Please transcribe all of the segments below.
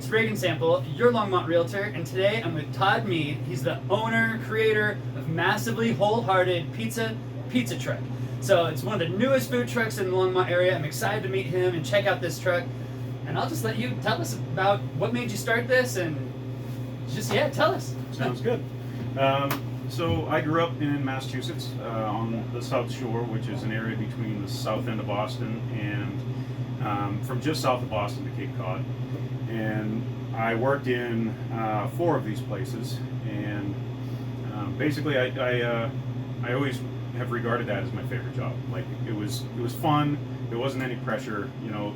It's Regan Sample, your Longmont Realtor, and today I'm with Todd Mead. He's the owner, creator of Massively HOLEhearted Pizza Truck. So it's one of the newest food trucks in the Longmont area. I'm excited to meet him and check out this truck. And I'll just let you tell us about what made you start this and tell us. Sounds good. So I grew up in Massachusetts on the South Shore, which is an area between the south end of Boston and from just south of Boston to Cape Cod. And I worked in 4 of these places, and basically I always have regarded that as my favorite job. Like it was fun. There wasn't any pressure. You know,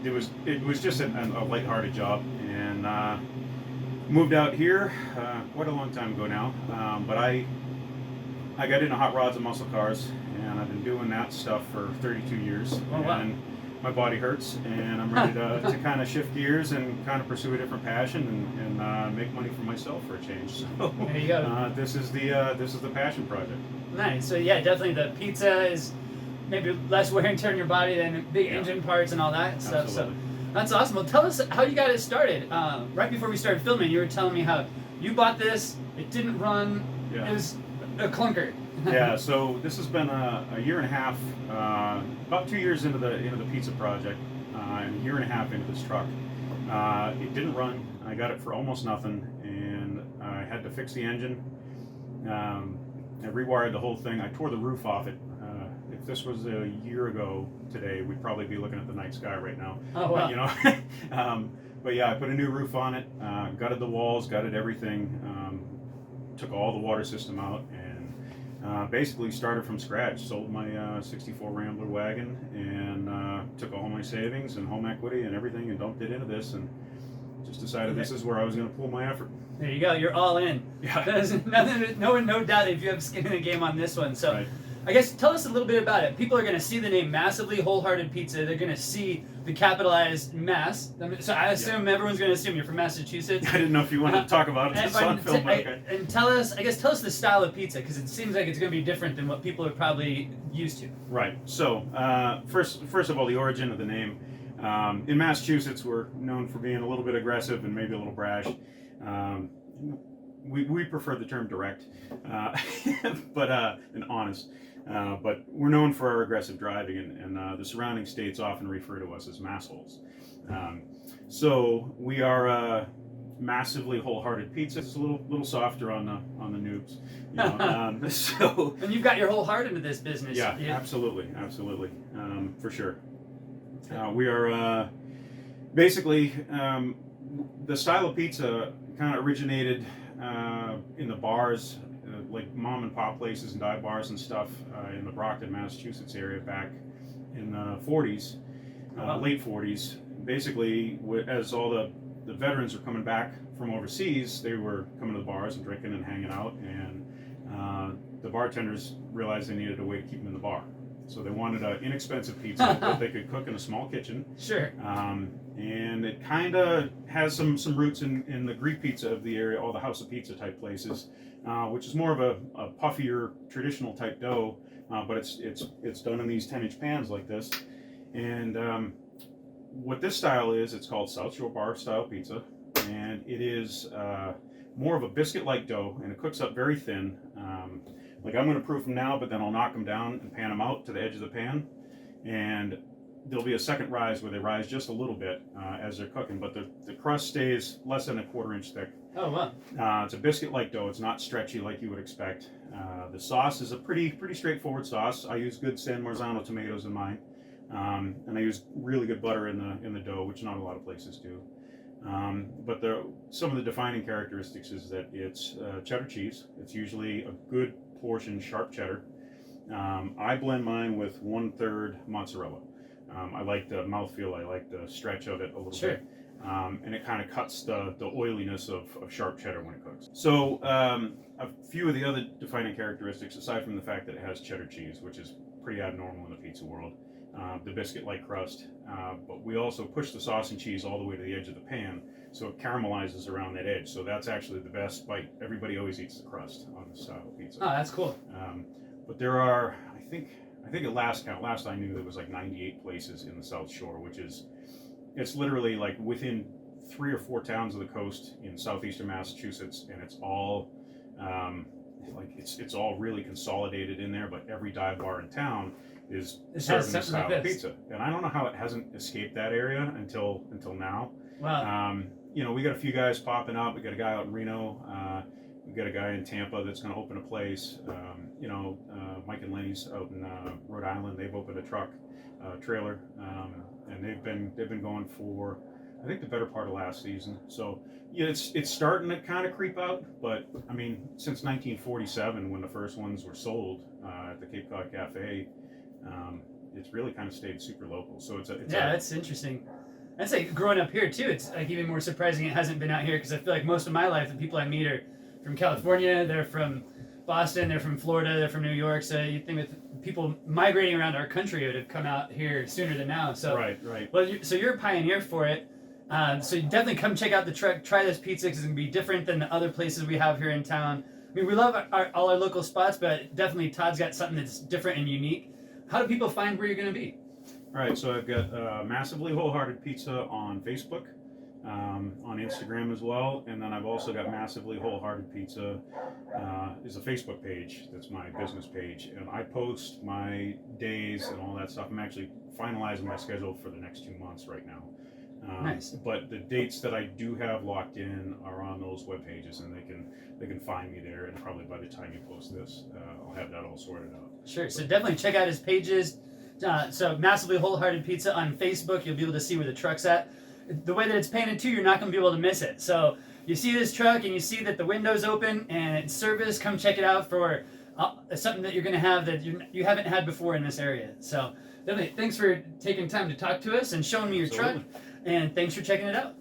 it was just a lighthearted job, and moved out here quite a long time ago now. But I got into hot rods and muscle cars, and I've been doing that stuff for 32 years. Oh, wow. And my body hurts, and I'm ready to kind of shift gears and kind of pursue a different passion and make money for myself for a change. So there you go. This is the passion project. Nice. So yeah, definitely the pizza is maybe less wear and tear on your body than big engine parts and all that stuff. Absolutely. So that's awesome. Well, tell us how you got it started. Right before we started filming, you were telling me how you bought this. It didn't run. Yeah. It was a clunker. Yeah. So this has been a year and a half, about 2 years into the pizza project, and a year and a half into this truck. It didn't run. I got it for almost nothing, and I had to fix the engine. I rewired the whole thing. I tore the roof off it. If this was a year ago today, we'd probably be looking at the night sky right now. Oh, wow. But, you know, but yeah, I put a new roof on it, gutted the walls, gutted everything, took all the water system out, and basically started from scratch. Sold my 64 Rambler wagon, and took all my savings and home equity and everything and dumped it into this, and just decided this is where I was going to pull my effort. There you go. You're all in. Yeah. There's no doubt if you have skin in the game on this one. So. Right. I guess tell us a little bit about it. People are going to see the name Massively HOLEhearted Pizza. They're going to see the capitalized Mass. So I assume everyone's going to assume you're from Massachusetts. I didn't know if you wanted to talk about it just on film. Okay. And tell us the style of pizza, because it seems like it's going to be different than what people are probably used to. Right. So first of all, the origin of the name. In Massachusetts, we're known for being a little bit aggressive and maybe a little brash. We prefer the term direct, and honest. But we're known for our aggressive driving, and the surrounding states often refer to us as massholes. So we are Massively HOLEhearted Pizza. It's a little softer on the noobs, you know. So and you've got your whole heart into this business. yeah, absolutely, for sure. We are basically the style of pizza kind of originated in the bars. Like mom and pop places and dive bars and stuff in the Brockton, Massachusetts area back in the 40s, late 40s. Basically, as all the veterans were coming back from overseas, they were coming to the bars and drinking and hanging out, and the bartenders realized they needed a way to keep them in the bar. So they wanted an inexpensive pizza that they could cook in a small kitchen. Sure. And it kind of has some roots in the Greek pizza of the area, all the House of Pizza type places, which is more of a puffier traditional type dough, but it's done in these 10-inch pans like this. And what this style is, it's called South Shore Bar style pizza, and it is more of a biscuit-like dough, and it cooks up very thin. Like I'm going to proof them now, but then I'll knock them down and pan them out to the edge of the pan, and there'll be a second rise where they rise just a little bit as they're cooking, but the crust stays less than a 1/4 inch thick. Oh, wow. It's a biscuit-like dough. It's not stretchy like you would expect. The sauce is a pretty straightforward sauce. I use good San Marzano tomatoes in mine, and I use really good butter in the dough, which not a lot of places do. But some of the defining characteristics is that it's cheddar cheese. It's usually a good portion sharp cheddar. I blend mine with 1/3 mozzarella. I like the mouthfeel. I like the stretch of it a little bit. And it kind of cuts the oiliness of sharp cheddar when it cooks. So a few of the other defining characteristics, aside from the fact that it has cheddar cheese, which is pretty abnormal in the pizza world, the biscuit-like crust, but we also push the sauce and cheese all the way to the edge of the pan, so it caramelizes around that edge. So that's actually the best bite. Everybody always eats the crust on this style of pizza. Oh, that's cool. But there are, I think at last count, last I knew, there was like 98 places in the South Shore, which is, it's literally like within 3 or 4 towns of the coast in southeastern Massachusetts, and it's all it's all really consolidated in there. But every dive bar in town is serving this style of pizza, and I don't know how it hasn't escaped that area until now. Wow. We got a few guys popping up. We got a guy out in Reno. We got a guy in Tampa that's going to open a place. Mike and Lenny's out in Rhode Island. They've opened a truck trailer, and they've been going for, I think, the better part of last season. So yeah, it's starting to kind of creep out. But I mean, since 1947, when the first ones were sold at the Cape Cod Cafe, it's really kind of stayed super local. So that's interesting. I'd say growing up here too, it's like even more surprising it hasn't been out here, because I feel like most of my life the people I meet are from California, they're from Boston, they're from Florida, they're from New York. So you think with people migrating around our country, it would have come out here sooner than now. So right. Well, so you're a pioneer for it. So you definitely come check out the truck, try this pizza, because it's gonna be different than the other places we have here in town. I mean, we love all our local spots, but definitely Todd's got something that's different and unique. How do people find where you're gonna be? All right, so I've got Massively Wholehearted Pizza on Facebook, on Instagram as well, and then I've also got Massively Wholehearted Pizza is a Facebook page. That's my business page, and I post my days and all that stuff. I'm actually finalizing my schedule for the next 2 months right now. Nice. But the dates that I do have locked in are on those web pages, and they can find me there. And probably by the time you post this, I'll have that all sorted out. Sure. So definitely check out his pages. So Massively Wholehearted Pizza on Facebook. You'll be able to see where the truck's at. The way that it's painted too, you're not going to be able to miss it. So you see this truck and you see that the window's open and it's service. Come check it out for something that you're going to have that you haven't had before in this area. So definitely, thanks for taking time to talk to us and showing me your truck. And thanks for checking it out.